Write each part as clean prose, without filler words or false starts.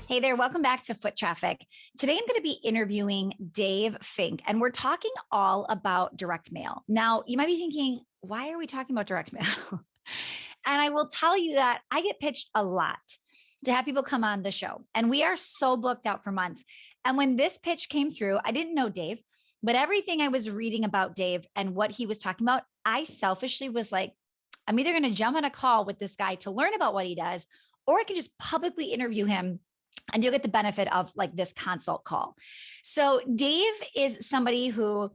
Hey there, welcome back to Foot Traffic. Today I'm going to be interviewing Dave Fink, and we're talking all about direct mail. Now, you might be thinking, why are we talking about direct mail? And I will tell you that I get pitched a lot to have people come on the show, and we are so booked out for months. And when this pitch came through, I didn't know Dave, but everything I was reading about Dave and what he was talking about, I selfishly was like, I'm either going to jump on a call with this guy to learn about what he does, or I can just publicly interview him and you'll get the benefit of like this consult call. So Dave is somebody who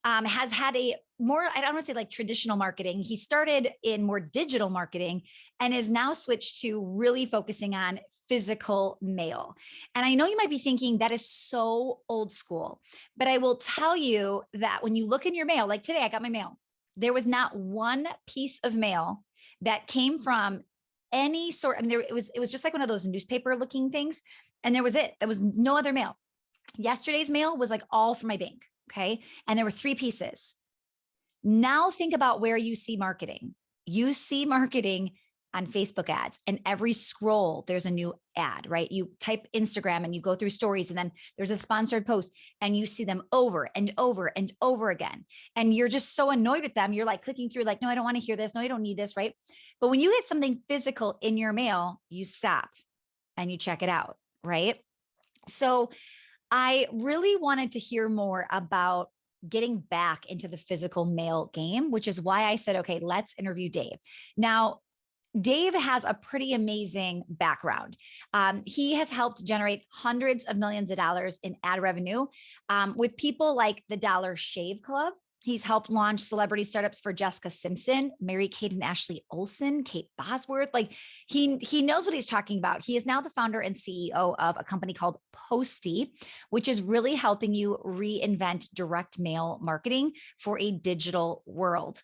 has had a more, I don't want to say like traditional marketing. He started in more digital marketing and is now switched to really focusing on physical mail. And I know you might be thinking that is so old school, but I will tell you that when you look in your mail, like today, I got my mail. There was not one piece of mail that came from any sort. I mean, it was just like one of those newspaper looking things. And there was it. There was no other mail. Yesterday's mail was like all from my bank. Okay. And there were 3 pieces. Now think about where you see marketing. You see marketing on Facebook ads, and every scroll, there's a new ad, right? You type Instagram and you go through stories, and then there's a sponsored post and you see them over and over and over again. And you're just so annoyed with them. You're like clicking through like, no, I don't want to hear this. No, I don't need this, right? But when you get something physical in your mail, you stop and you check it out, right? So I really wanted to hear more about getting back into the physical mail game, which is why I said, okay, let's interview Dave. Now, Dave has a pretty amazing background. He has helped generate hundreds of millions of dollars in ad revenue with people like the Dollar Shave Club. He's helped launch celebrity startups for Jessica Simpson, Mary-Kate and Ashley Olsen, Kate Bosworth. Like he knows what he's talking about. He is now the founder and CEO of a company called Postie, which is really helping you reinvent direct mail marketing for a digital world.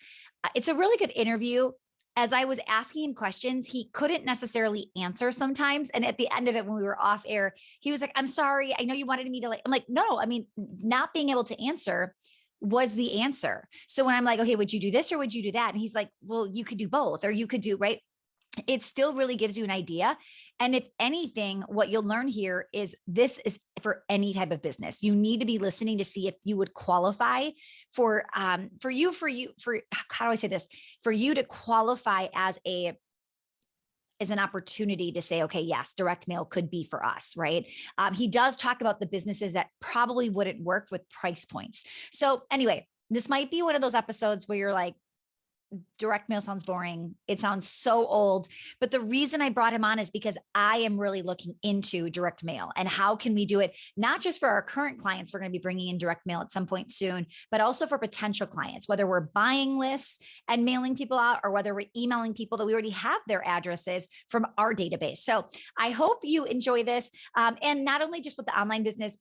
It's a really good interview. As I was asking him questions, he couldn't necessarily answer sometimes. And at the end of it, when we were off air, he was like, I'm sorry. I know you wanted me to like, I'm like, no, I mean, not being able to answer was the answer. So when I'm like, okay, would you do this or would you do that? And he's like, well, you could do both, or you could do, right? It still really gives you an idea. And if anything, what you'll learn here is this is for any type of business. You need to be listening to see if you would qualify for how do I say this? For you to qualify as an opportunity to say, okay, yes, direct mail could be for us, right? He does talk about the businesses that probably wouldn't work with price points. So anyway, this might be one of those episodes where you're like, direct mail sounds boring. It sounds so old. But the reason I brought him on is because I am really looking into direct mail and how can we do it, not just for our current clients, we're going to be bringing in direct mail at some point soon, but also for potential clients, whether we're buying lists and mailing people out or whether we're emailing people that we already have their addresses from our database. So I hope you enjoy this. And not only just with the online business,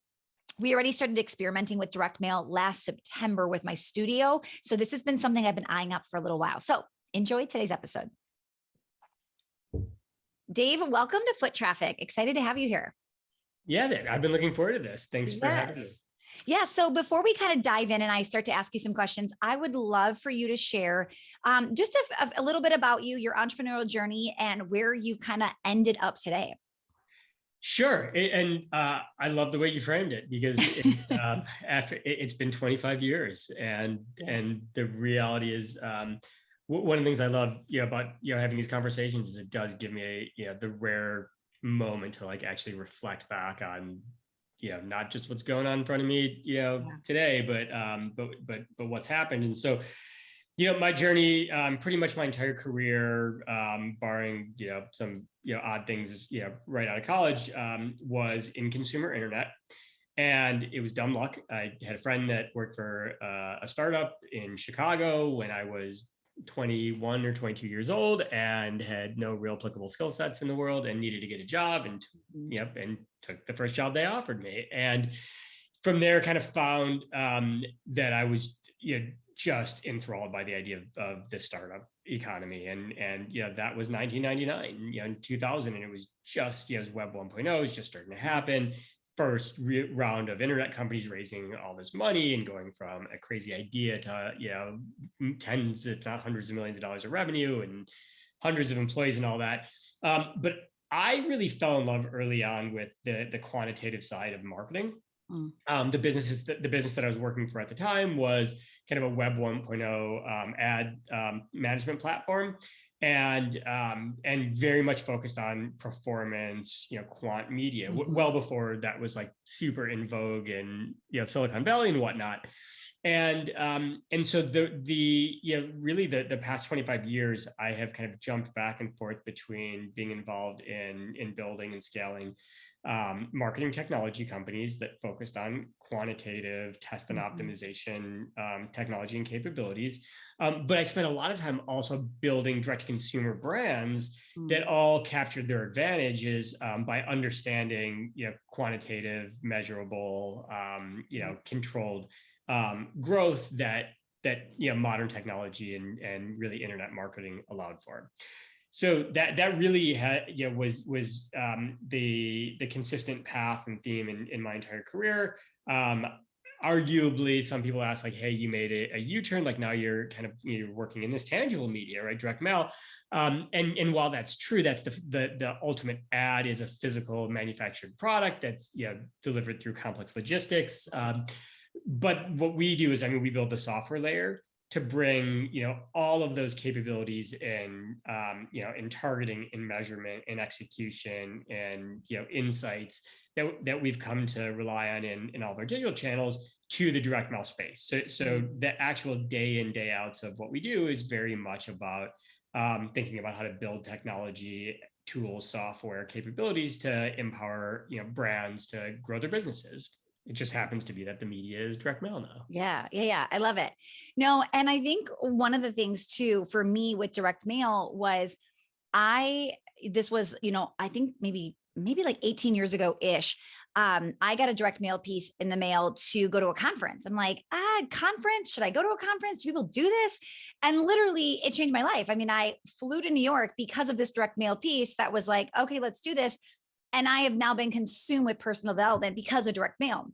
we already started experimenting with direct mail last September with my studio. So this has been something I've been eyeing up for a little while. So enjoy today's episode. Dave, welcome to Foot Traffic. Excited to have you here. Yeah, I've been looking forward to this. Thanks for having me. Yeah. So before we kind of dive in and I start to ask you some questions, I would love for you to share just a little bit about you, your entrepreneurial journey, and where you've kind of ended up today. Sure. And I love the way you framed it because after it's been 25 years and the reality is one of the things I love about having these conversations is it does give me the rare moment to like actually reflect back on not just what's going on in front of me today, but what's happened. And so my journey, pretty much my entire career, barring, some, odd things, right out of college, was in consumer internet. And it was dumb luck. I had a friend that worked for a startup in Chicago when I was 21 or 22 years old and had no real applicable skill sets in the world and needed to get a job and took the first job they offered me. And from there kind of found that I was, just enthralled by the idea of the startup economy. And that was 1999, in 2000. And it was just, it was Web 1.0 was just starting to happen. First round of internet companies raising all this money and going from a crazy idea to, tens, if not hundreds of millions of dollars of revenue and hundreds of employees and all that. But I really fell in love early on with the quantitative side of marketing. Mm. The business that I was working for at the time was kind of a Web 1.0 ad management platform, and very much focused on performance, quant media, well before that was like super in vogue in Silicon Valley and whatnot. And so really the past 25 years, I have kind of jumped back and forth between being involved in building and scaling marketing technology companies that focused on quantitative test and optimization technology and capabilities. But I spent a lot of time also building direct-to-consumer brands that all captured their advantages by understanding, quantitative, measurable, controlled growth that modern technology and really internet marketing allowed for. So that really was the consistent path and theme in my entire career. Arguably, some people ask like, "Hey, you made a U-turn. Like now you're kind of working in this tangible media, right? Direct mail." And while that's true, that's the ultimate ad is a physical manufactured product that's delivered through complex logistics. But what we do is, we build the software layer to bring, all of those capabilities in targeting, in measurement, in execution, and insights that we've come to rely on in all of our digital channels to the direct mail space. So the actual day in, day outs of what we do is very much about thinking about how to build technology, tools, software capabilities to empower brands to grow their businesses. It just happens to be that the media is direct mail now. Yeah. I love it. No, and I think one of the things too, for me with direct mail was this was, I think maybe like 18 years ago ish. I got a direct mail piece in the mail to go to a conference. I'm like, conference? Should I go to a conference? Do people do this? And literally it changed my life. I flew to New York because of this direct mail piece that was like, okay, let's do this. And I have now been consumed with personal development because of direct mail.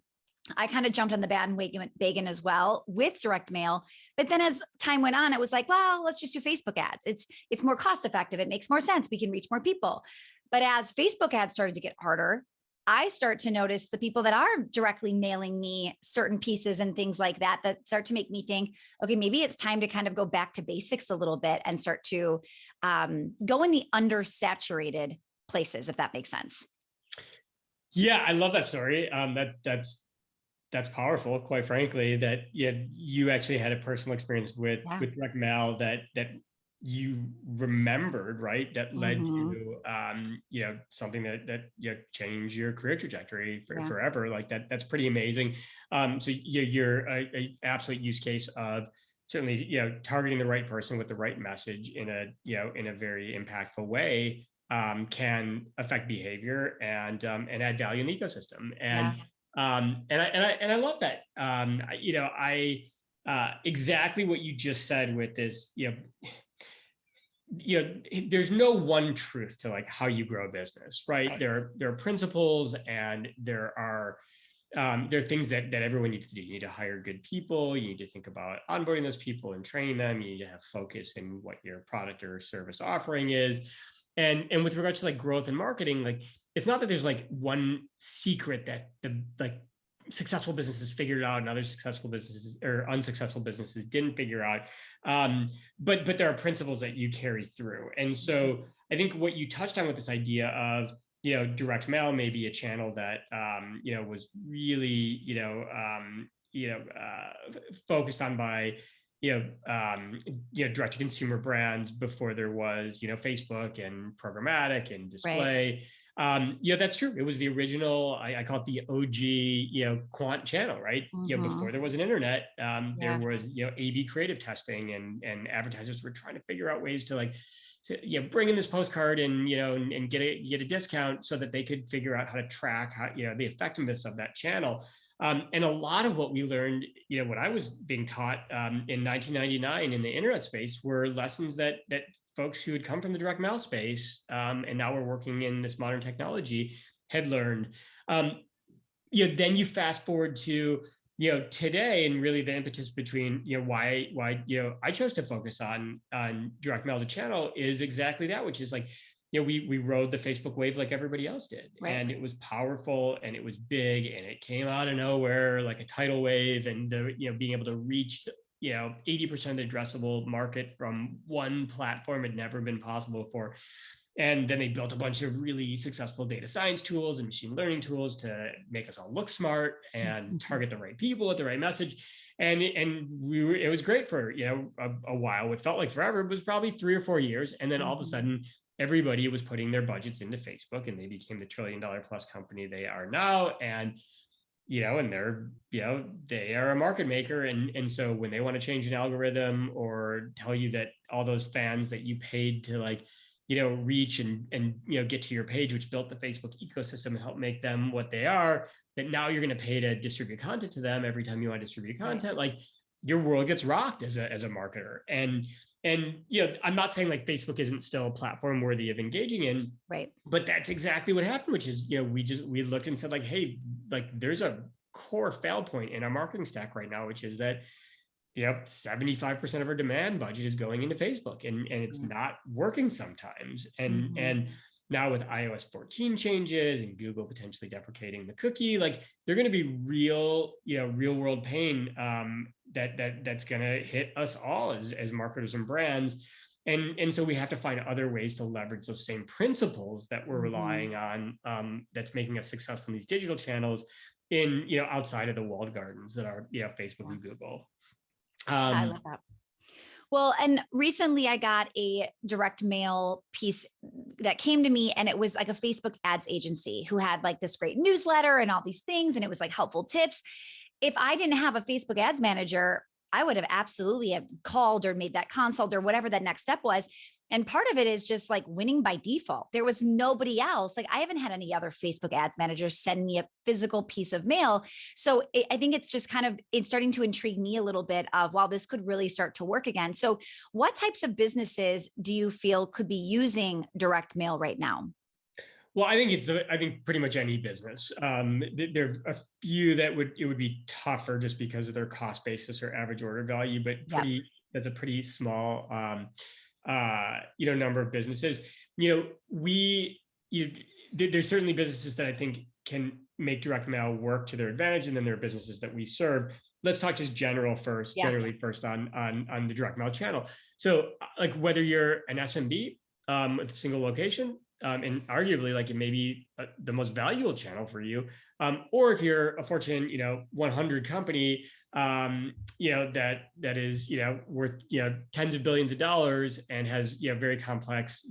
I kind of jumped on the bandwagon as well with direct mail. But then as time went on, it was like, well, let's just do Facebook ads. It's more cost effective. It makes more sense. We can reach more people. But as Facebook ads started to get harder, I start to notice the people that are directly mailing me certain pieces and things like that start to make me think, okay, maybe it's time to kind of go back to basics a little bit and start to go in the undersaturated places, if that makes sense. Yeah, I love that story. That's powerful, quite frankly, that you actually had a personal experience with direct mail that you remembered, right? That led to something that changed your career trajectory forever. Like that's pretty amazing. So you're a absolute use case of certainly targeting the right person with the right message in a very impactful way can affect behavior and add value in the ecosystem. And I love that. Exactly what you just said with this, there's no one truth to like how you grow a business, right? There are principles, and there are things that everyone needs to do. You need to hire good people. You need to think about onboarding those people and training them. You need to have focus in what your product or service offering is. And with regards to like growth and marketing, like it's not that there's like one secret that the like successful businesses figured out and other successful businesses or unsuccessful businesses didn't figure out. But there are principles that you carry through. And so I think what you touched on with this idea of direct mail may be a channel that was really focused on by direct to consumer brands before there was Facebook and programmatic and display. That's true. It was the original, I call it the OG quant channel, right? Before there was an internet, there was A/B creative testing, and advertisers were trying to figure out ways to like bring in this postcard and and get a discount so that they could figure out how to track how the effectiveness of that channel. And a lot of what we learned, when I was being taught in 1999 in the internet space, were lessons that folks who had come from the direct mail space and now we're working in this modern technology had learned. Then you fast forward to today, and really the impetus between why I chose to focus on direct mail as a channel is exactly that, which is like we rode the Facebook wave like everybody else did. Right. And it was powerful and it was big and it came out of nowhere like a tidal wave. And being able to reach 80% of the addressable market from one platform had never been possible before. And then they built a bunch of really successful data science tools and machine learning tools to make us all look smart and target the right people with the right message. And it was great for a while. It felt like forever. It was probably 3 or 4 years, and then all of a sudden, everybody was putting their budgets into Facebook, and they became the $1 trillion plus company they are now. And and they are a market maker, and so when they want to change an algorithm or tell you that all those fans that you paid to reach and get to your page, which built the Facebook ecosystem and helped make them what they are, that now you're going to pay to distribute content to them every time you want to distribute content. Right. Like your world gets rocked as a marketer. And I'm not saying like Facebook isn't still a platform worthy of engaging in, right? But that's exactly what happened, which is we looked and said like, hey, like there's a core fail point in our marketing stack right now, which is that 75% of our demand budget is going into Facebook, and it's not working sometimes. And now with iOS 14 changes and Google potentially deprecating the cookie, like they're going to be real world pain that's going to hit us all as marketers and brands. And so we have to find other ways to leverage those same principles that we're relying on, that's making us successful in these digital channels in outside of the walled gardens that are Facebook and Google. I love that. Well, and recently I got a direct mail piece that came to me, and it was like a Facebook ads agency who had like this great newsletter and all these things, and it was like helpful tips. If I didn't have a Facebook ads manager, I would have absolutely have called or made that consult or whatever that next step was. And part of it is just like winning by default. There was nobody else. Like I haven't had any other Facebook ads managers send me a physical piece of mail. So I think it's just it's starting to intrigue me a little bit of, wow, this could really start to work again. So what types of businesses do you feel could be using direct mail right now? Well, I think pretty much any business. There are a few that it would be tougher just because of their cost basis or average order value, but that's a pretty small number of businesses. There's certainly businesses that I think can make direct mail work to their advantage, and then there are businesses that we serve. Let's talk just generally first on the direct mail channel. So like whether you're an SMB with a single location, and arguably like it may be the most valuable channel for you, or if you're a Fortune 100 company that is worth tens of billions of dollars and has very complex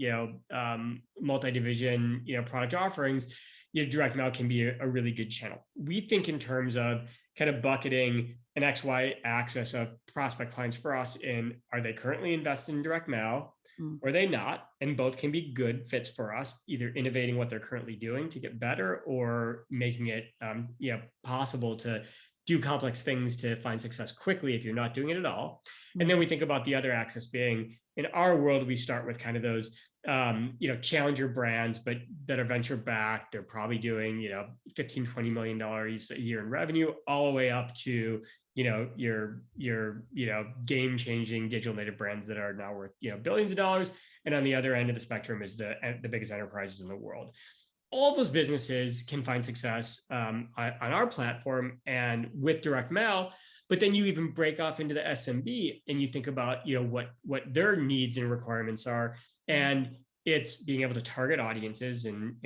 multi-division product offerings, direct mail can be a really good channel. We think in terms of kind of bucketing an XY axis of prospect clients for us in, are they currently invested in direct mail? Or are they not? And both can be good fits for us, either innovating what they're currently doing to get better, or making it possible to do complex things to find success quickly if you're not doing it at all. And then we think about the other axis being, in our world, we start with kind of those challenger brands, but that are venture backed. They're probably doing $15-20 million a year in revenue, all the way up to your game changing digital native brands that are now worth billions of dollars. And on the other end of the spectrum is the biggest enterprises in the world. All those businesses can find success on our platform and with direct mail. But then you even break off into the SMB and you think about what their needs and requirements are, and it's being able to target audiences in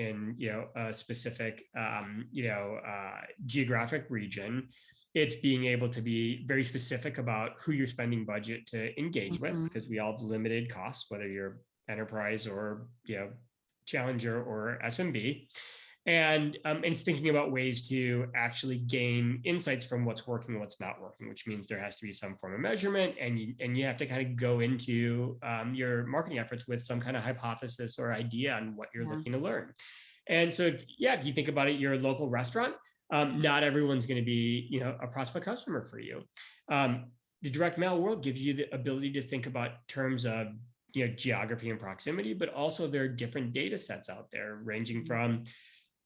a specific geographic region. It's being able to be very specific about who you're spending budget to engage with, because we all have limited costs, whether you're enterprise or challenger or SMB. And it's thinking about ways to actually gain insights from what's working and what's not working, which means there has to be some form of measurement, and you have to kind of go into your marketing efforts with some kind of hypothesis or idea on what you're looking to learn. And so if you think about it, you're a local restaurant. Not everyone's going to be a prospect customer for you. The direct mail world gives you the ability to think about terms of geography and proximity, but also there are different data sets out there, ranging from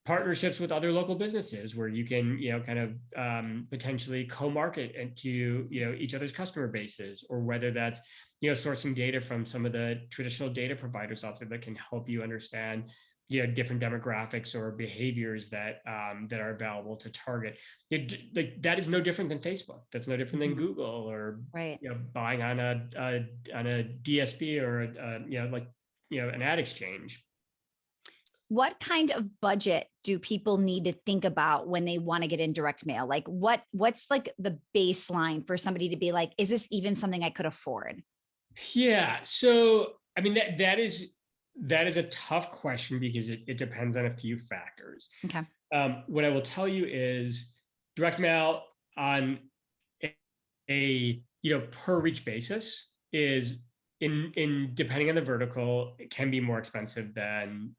partnerships with other local businesses where you can kind of potentially co-market into each other's customer bases, or whether that's sourcing data from some of the traditional data providers out there that can help you understand, different demographics or behaviors that are available to target. Like that is no different than Facebook. That's no different than Mhm. Google, or Right. buying on a DSP, or an ad exchange. What kind of budget do people need to think about when they want to get in direct mail? Like what's like the baseline for somebody to be like, is this even something I could afford? Yeah. So, I mean, that is a tough question because it depends on a few factors. Okay. What I will tell you is direct mail on a per reach basis is, in depending on the vertical, it can be more expensive than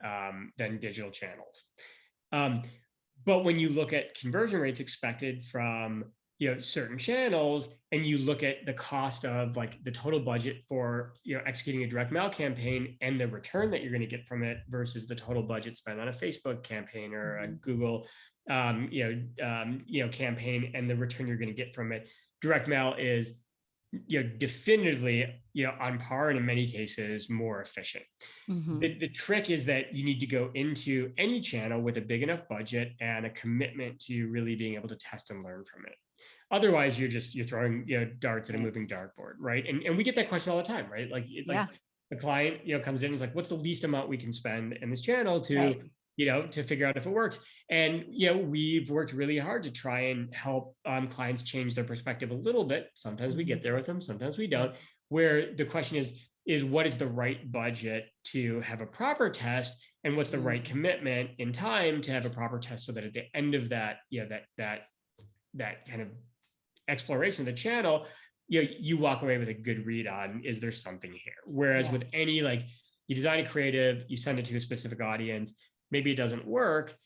digital channels. Um, but when you look at conversion rates expected from certain channels, and you look at the cost of like the total budget for executing a direct mail campaign and the return that you're going to get from it versus the total budget spent on a Facebook campaign or a Mhm. Google campaign, and the return you're going to get from it, direct mail is definitively on par, and in many cases more efficient. Mhm. The trick is that you need to go into any channel with a big enough budget and a commitment to really being able to test and learn from it. Otherwise, you're throwing darts at a Right. moving dartboard, right? And we get that question all the time, right? Like Yeah. the client comes in and is like, what's the least amount we can spend in this channel Right. to figure out if it works? And we've worked really hard to try and help clients change their perspective a little bit. Sometimes we Mhm. get there with them, sometimes we don't. Where the question is what is the right budget to have a proper test, and what's the right Mm. commitment in time to have a proper test, so that at the end of that, that kind of exploration of the channel, you walk away with a good read on, is there something here? Whereas Yeah. with any, like, you design a creative, you send it to a specific audience, maybe it doesn't work.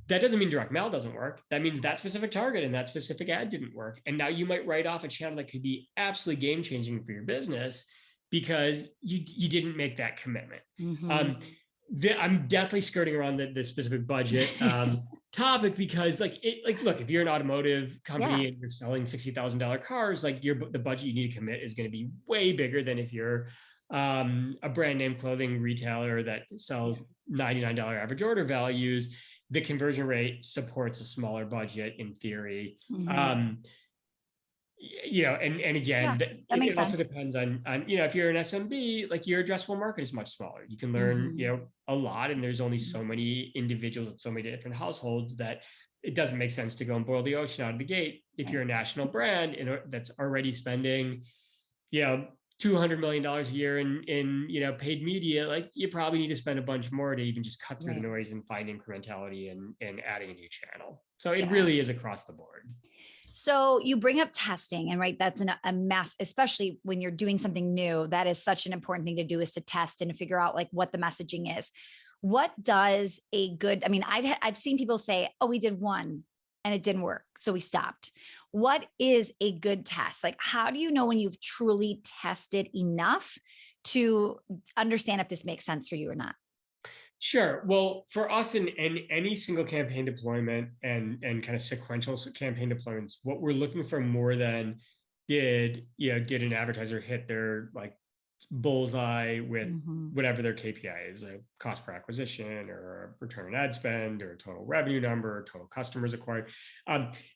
That doesn't mean direct mail doesn't work. That means that specific target and that specific ad didn't work. And now you might write off a channel that could be absolutely game changing for your business because you didn't make that commitment. Mhm. Um, I'm definitely skirting around the specific budget topic, because look, if you're an automotive Yeah. company and you're selling $60,000 cars, like the budget you need to commit is going to be way bigger than if you're a brand name clothing retailer that sells Yeah. $99 average order values. The conversion rate supports a smaller budget in theory. Mhm. Um, and Yeah. again, That makes it also sense. depends on if you're an SMB, like, your addressable market is much smaller. You can learn Mhm. a lot, and there's only Mhm. so many individuals and so many different households that it doesn't make sense to go and boil the ocean out of the gate. If you're Right. a national brand that's already spending you know $200 million a year in paid media, like, you probably need to spend a bunch more to even just cut through the Right. noise and find incrementality and adding a new channel. So it Yeah. really is across the board. So you bring up testing, and right, that's a mass, especially when you're doing something new. That is such an important thing to do, is to test and to figure out like what the messaging is. What does a good? I mean, I've seen people say, "Oh, we did one and it didn't work, so we stopped." What is a good test? Like, how do you know when you've truly tested enough to understand if this makes sense for you or not? Sure. Well, for us, in any single campaign deployment and kind of sequential campaign deployments, what we're looking for more than did an advertiser hit their, like, bullseye with Mhm. whatever their KPI is, a cost per acquisition or a return on ad spend or a total revenue number, or total customers acquired.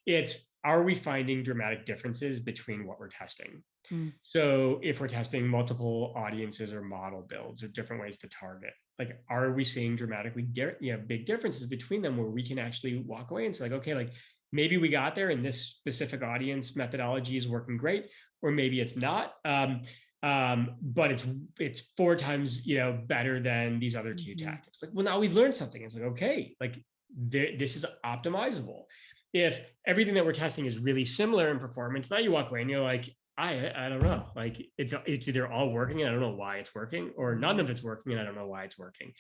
It's, are we finding dramatic differences between what we're testing? Mm. So if we're testing multiple audiences or model builds or different ways to target, like, are we seeing dramatically big differences between them, where we can actually walk away and say, like, okay, like, maybe we got there and this specific audience methodology is working great, or maybe it's not. But it's four times better than these other two Mhm. tactics. Like, well, now we've learned something. It's like, okay, like, this is optimizable. If everything that we're testing is really similar in performance, now you walk away and you're like, I don't know. Like, it's either all working and I don't know why it's working, or none Mhm. of it's working and I don't know why it's working.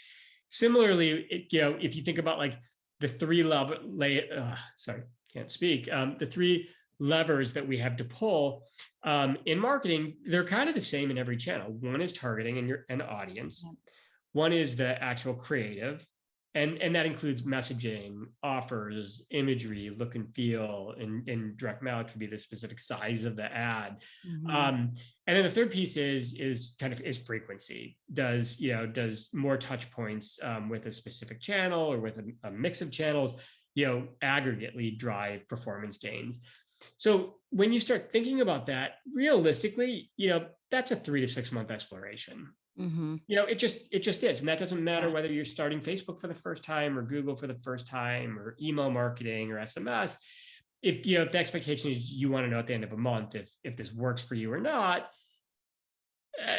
Similarly, if you think about, like, the three sorry, can't speak. The three levers that we have to pull in marketing, they're kind of the same in every channel. One is targeting and your an audience. Yep. One is the actual creative, and that includes messaging, offers, imagery, look and feel. In direct mail, it could be the specific size of the ad. Mhm. And then the third piece is frequency. Does more touch points with a specific channel or with a mix of channels, aggregately drive performance gains. So when you start thinking about that, realistically, that's a 3 to 6 month exploration. Mhm. It just is. And that doesn't matter Yeah. whether you're starting Facebook for the first time or Google for the first time or email marketing or SMS. If the expectation is you want to know at the end of a month if this works for you or not, uh,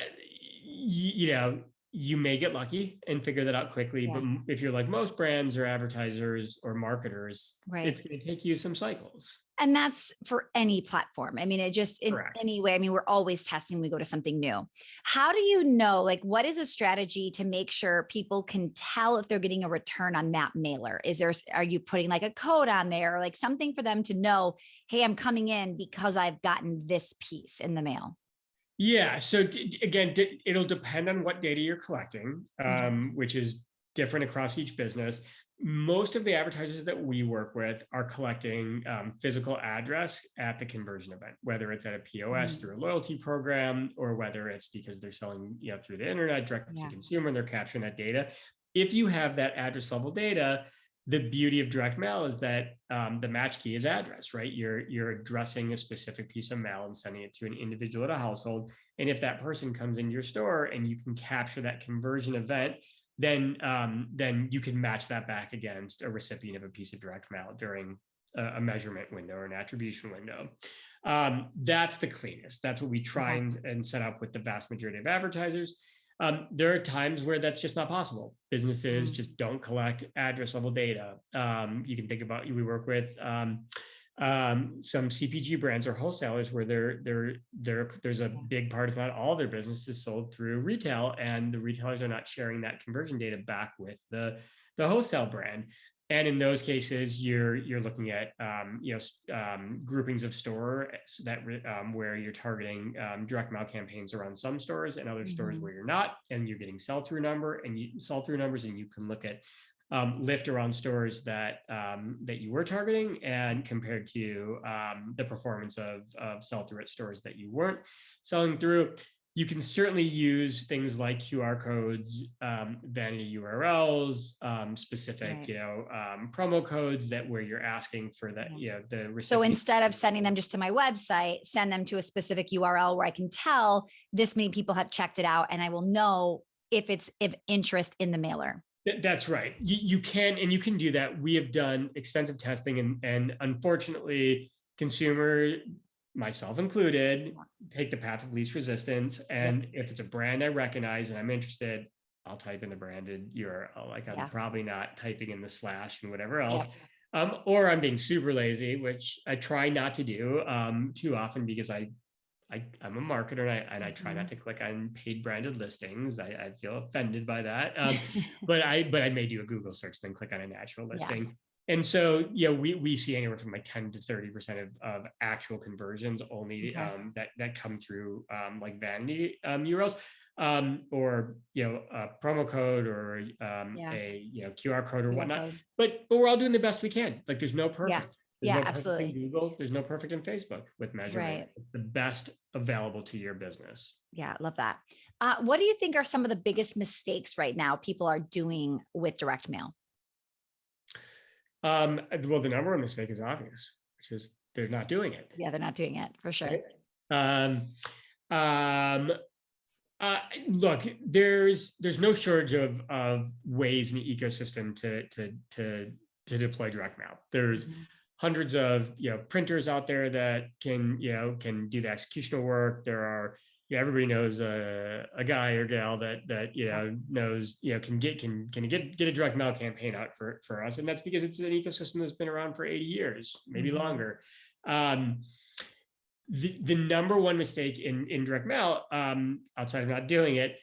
you may get lucky and figure that out quickly. But Yeah. if you're like most brands or advertisers or marketers, Right. it's going to take you some cycles. And that's for any platform. I mean, it just in Correct. any way, I mean, we're always testing, we go to something new. How do you know, like, what is a strategy to make sure people can tell if they're getting a return on that mailer? Are you putting like a code on there or like something for them to know, hey, I'm coming in because I've gotten this piece in the mail? Yeah. So again, it'll depend on what data you're collecting, Mhm. which is different across each business. Most of the advertisers that we work with are collecting physical address at the conversion event, whether it's at a POS Mm. through a loyalty program, or whether it's because they're selling through the internet direct to Yeah. consumer and they're capturing that data. If you have that address level data, the beauty of direct mail is that the match key is address, right? You're addressing a specific piece of mail and sending it to an individual at a household. And if that person comes into your store and you can capture that conversion event, then you can match that back against a recipient of a piece of direct mail during a measurement window or an attribution window. That's the cleanest. That's what we try Okay. and set up with the vast majority of advertisers. There are times where that's just not possible. Businesses Mm. just don't collect address level data. You can think about, we work with some CPG brands or wholesalers where there's a big part, if not all, their business is sold through retail, and the retailers are not sharing that conversion data back with the wholesale brand. And in those cases, you're looking at groupings of stores that where you're targeting direct mail campaigns around some stores and other stores Mhm. where you're not, and you're getting sell-through numbers, and you can look at lift around stores that you were targeting and compared to the performance of sell-through at stores that you weren't selling through. You can certainly use things like QR codes, vanity URLs, specific, Right. promo codes that where you're asking for that, Yeah. the So recipient. instead of sending them just to my website, send them to a specific URL where I can tell this many people have checked it out and I will know if it's of interest in the mailer. That's right. You can do that. We have done extensive testing, and unfortunately, consumer, myself included, take the path of least resistance. Yep. And if it's a brand I recognize and I'm interested, I'll type in the branded URL. Like, I'm Yeah. probably not typing in the slash and whatever else. Yep. Or I'm being super lazy, which I try not to do too often, because I'm a marketer, and I try not Mhm. to click on paid branded listings. I feel offended by that. But I may do a Google search, then click on a natural Yeah. listing. And so, we see anywhere from like 10 to 30% of actual conversions only Okay. that come through like vanity URLs, or a promo code, or Yeah. a QR code or QR whatnot. code. But we're all doing the best we can. Like, there's no Yeah. perfect. There's Yeah, no perfect in absolutely. Google. There's no perfect in Facebook with measurement. Right. It's the best available to your business. Yeah, love that. What do you think are some of the biggest mistakes right now people are doing with direct mail? Well, the number one mistake is obvious, which is they're not doing it. Yeah, they're not doing it for sure. Right? Um, um, Look, there's no shortage of ways in the ecosystem to deploy direct mail. There's Mhm. hundreds of printers out there that can do the executional work. There are, everybody knows a guy or gal that Yeah. knows, can get a direct mail campaign out for us, and that's because it's an ecosystem that's been around for 80 years, maybe Mhm. longer. Um, the number one mistake in direct mail, outside of not doing it,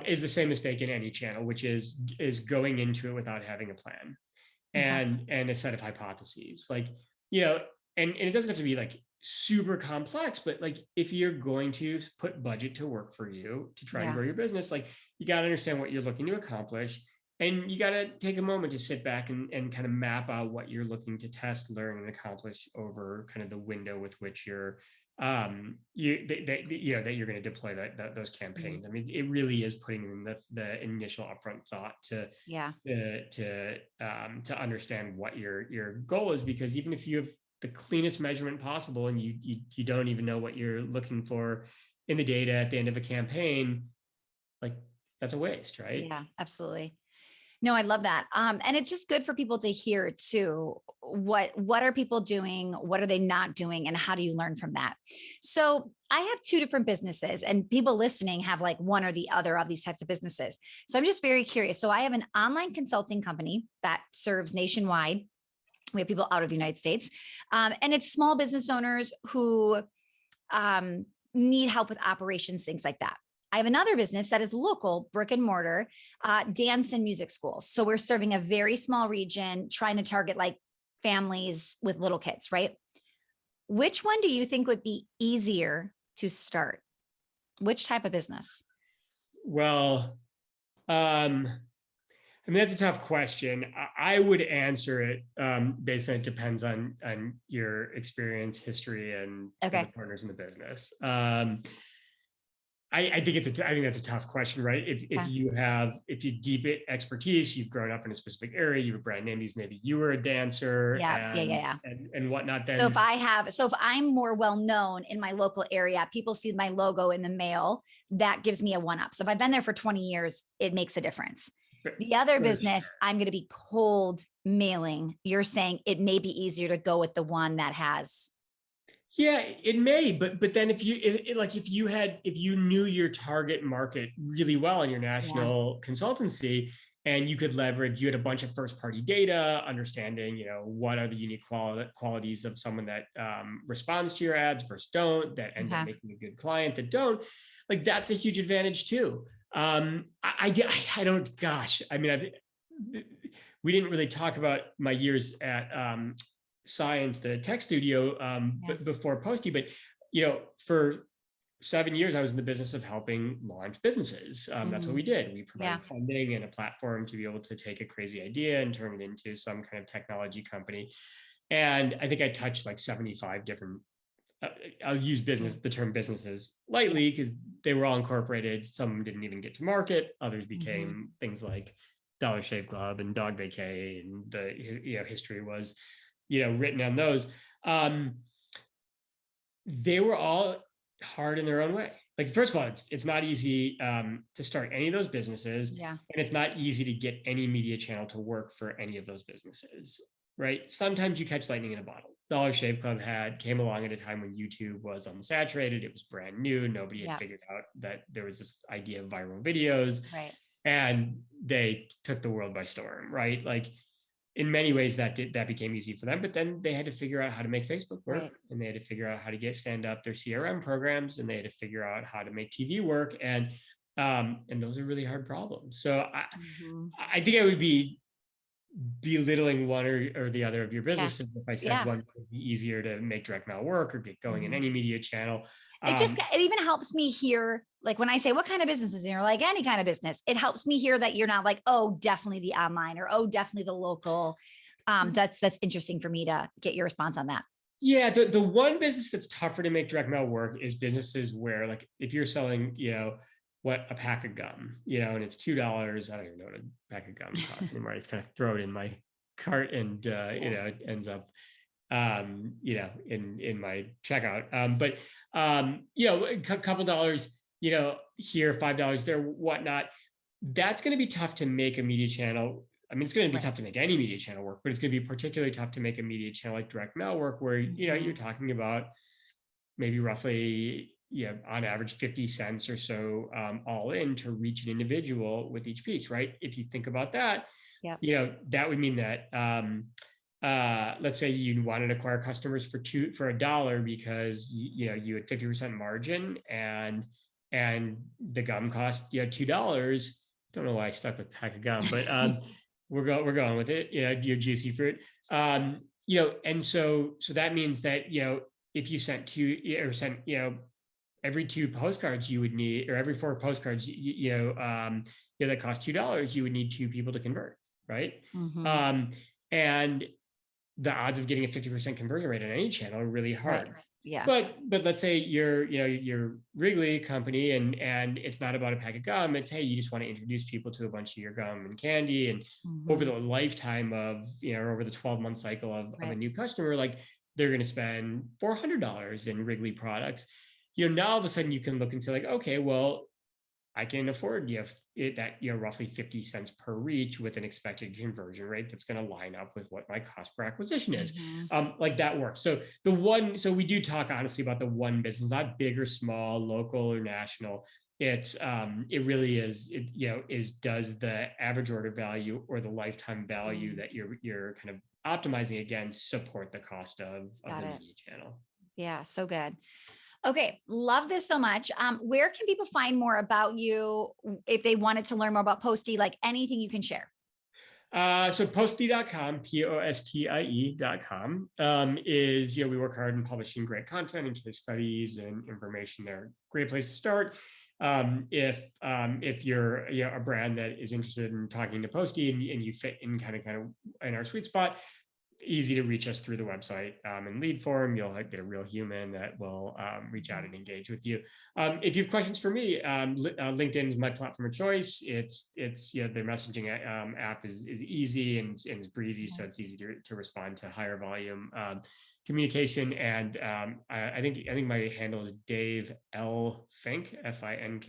is the same mistake in any channel, which is going into it without having a plan Okay. and a set of hypotheses. Like, you know, and it doesn't have to be like super complex, but like, if you're going to put budget to work for you to try and Yeah. grow your business, like, you got to understand what you're looking to accomplish. And you got to take a moment to sit back and kind of map out what you're looking to test, learn, and accomplish over kind of the window with which you're that you're going to deploy those campaigns. I mean, it really is putting in the initial upfront thought Yeah. to understand what your goal is, because even if you have the cleanest measurement possible and you don't even know what you're looking for in the data at the end of a campaign, like that's a waste, right? Yeah, absolutely. No, I love that. And it's just good for people to hear too. What are people doing? What are they not doing? And how do you learn from that? So I have two different businesses, and people listening have like one or the other of these types of businesses. So I'm just very curious. So I have an online consulting company that serves nationwide. We have people out of the United States. And it's small business owners who need help with operations, things like that. I have another business that is local, brick and mortar, dance and music schools. So we're serving a very small region, trying to target like families with little kids, right? Which one do you think would be easier to start? Which type of business? Well, I mean, that's a tough question. I would answer it based on, it depends on your experience, history, and the Okay. partners in the business. I think I think that's a tough question, right? Yeah. If you deep it expertise, you've grown up in a specific area, you have a brand name, maybe you were a dancer Yeah. Yeah. Yeah. Yeah. and whatnot. So Then if I'm more well known in my local area, people see my logo in the mail, that gives me a one up. So if I've been there for 20 years, it makes a difference. The other for business, sure. I'm going to be cold mailing. You're saying it may be easier to go with the one that has. Yeah, it may, but then if you knew your target market really well in your Yeah. national consultancy, and you had a bunch of first party data, understanding, what are the unique qualities of someone that responds to your ads versus don't, that end up Okay. making a good client that don't, like that's a huge advantage too. I don't, gosh, I mean, we didn't really talk about my years at Science, the tech studio, Yeah. but before Postie. But for 7 years, I was in the business of helping launch businesses. That's what Mhm. we did. We Yeah. provided funding and a platform to be able to take a crazy idea and turn it into some kind of technology company. And I think I touched like 75 different. Uh, I'll use Yeah. the term businesses Yeah. lightly because they were all incorporated. Some didn't even get to market. Others Mhm. became things like Dollar Shave Club and Dog Vacay, and the history was written on those. Um, they were all hard in their own way. Like, first of all, it's not easy to start any of those businesses, Yeah. and it's not easy to get any media channel to work for any of those businesses, right? Sometimes you catch lightning in a bottle. Dollar Shave Club came along at a time when YouTube was unsaturated. It was brand new. Nobody had Yeah. figured out that there was this idea of viral videos, Right. and they took the world by storm, right? Like, in many ways that became easy for them, but then they had to figure out how to make Facebook work, Right. and they had to figure out how to stand up their CRM programs, and they had to figure out how to make TV work, and those are really hard problems. So Mhm. I think I would be belittling one or the other of your Yeah. businesses if I said Yeah. one would be easier to make direct mail work or get going in Mhm. any media channel. It even helps me hear, like when I say what kind of businesses, and you're like any kind of business, it helps me hear that you're not like, oh, definitely the online, or oh, definitely the local. That's interesting for me to get your response on that. Yeah, the one business that's tougher to make direct mail work is businesses where, like, if you're selling, what a pack of gum, and it's $2. I don't even know what a pack of gum costs anymore. I just kind of throw it in my cart, and Yeah. it ends up in my checkout. But a couple dollars, here, $5 there, whatnot. That's going to be tough to make a media channel. I mean, it's going to be Right. tough to make any media channel work, but it's going to be particularly tough to make a media channel like direct mail work, where you're Mhm. talking about maybe roughly, on average 50 cents or so, all in, to reach an individual with each piece, right? If you think about that, Yep. that would mean that let's say you wanted to acquire customers for $1 because you had 50% margin, and the gum cost $2. Don't know why I stuck with pack of gum, but we're going with it. Your juicy fruit. And so that means that if you sent two or sent every two postcards you would need, or every four postcards, that costs $2, you would need two people to convert, right? Mhm. Um, and the odds of getting a 50% conversion rate on any channel are really Right. hard. Yeah. But let's say you're Wrigley company, and it's not about a pack of gum. It's, hey, you just want to introduce people to a bunch of your gum and candy. And over Mhm. the lifetime of, over the 12-month cycle of a Right. new customer, like they're going to spend $400 in Wrigley products. Now all of a sudden you can look and say like, okay, well, I can afford roughly 50 cents per reach with an expected conversion rate that's going to line up with what my cost per acquisition is. Mhm. Like that works. So we do talk honestly about the one business, not big or small, local or national. It really is does the average order value or the lifetime value Mm. that you're kind of optimizing against support the cost of Got the it. media channel. Yeah, so good. Okay, love this so much. Where can people find more about you if they wanted to learn more about Postie? Like anything you can share. So postie.com, postie.com, is, we work hard in publishing great content and case studies and information there. Great place to start. If you're a brand that is interested in talking to Postie and you fit in kind of in our sweet spot, easy to reach us through the website and lead form. You'll get a real human that will reach out Mhm. and engage with you. If you have questions for me, LinkedIn is my platform of choice. It's their messaging app is easy and is breezy, so Yeah. it's easy to respond to higher volume communication. And I think my handle is Dave L Fink, Fink.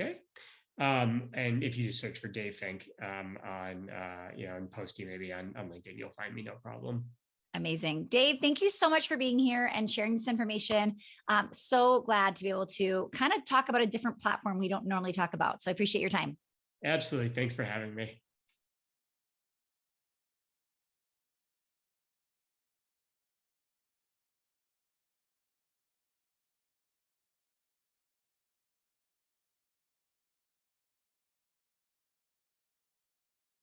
And if you just search for Dave Fink on Postie, maybe on LinkedIn, you'll find me, no problem. Amazing. Dave, thank you so much for being here and sharing this information. So glad to be able to kind of talk about a different platform we don't normally talk about. So I appreciate your time. Absolutely. Thanks for having me.